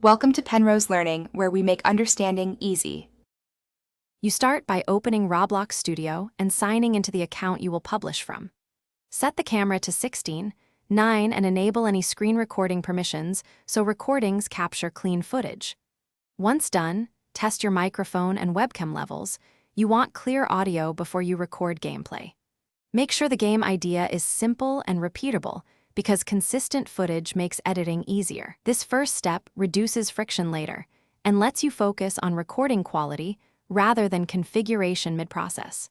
Welcome to Penrose Learning, where we make understanding easy. You start by opening Roblox Studio and signing into the account you will publish from. Set the camera to 16:9 and enable any screen recording permissions so recordings capture clean footage. Once done, test your microphone and webcam levels. You want clear audio before you record gameplay. Make sure the game idea is simple and repeatable, because consistent footage makes editing easier. This first step reduces friction later and lets you focus on recording quality rather than configuration mid-process.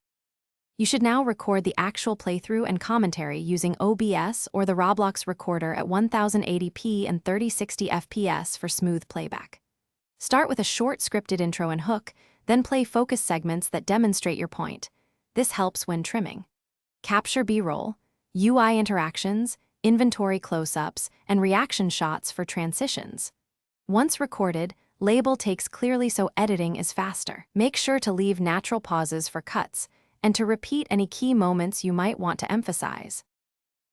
You should now record the actual playthrough and commentary using OBS or the Roblox recorder at 1080p and 3060 FPS for smooth playback. Start with a short scripted intro and hook, then play focus segments that demonstrate your point. This helps when trimming. Capture B-roll, UI interactions, inventory close-ups, and reaction shots for transitions. Once recorded, label takes clearly so editing is faster. Make sure to leave natural pauses for cuts and to repeat any key moments you might want to emphasize.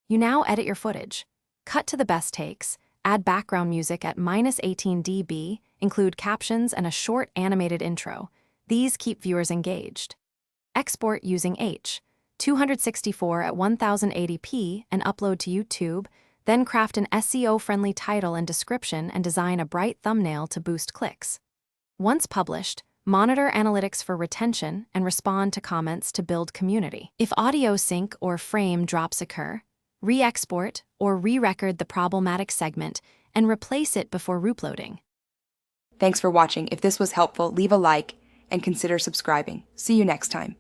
You now edit your footage. Cut to the best takes, add background music at -18 dB, include captions and a short animated intro. These keep viewers engaged. Export using H.264 at 1080p and upload to YouTube, then craft an SEO-friendly title and description and design a bright thumbnail to boost clicks. Once published, monitor analytics for retention and respond to comments to build community. If audio sync or frame drops occur, re-export or re-record the problematic segment and replace it before reuploading. Thanks for watching. If this was helpful, leave a like and consider subscribing. See you next time.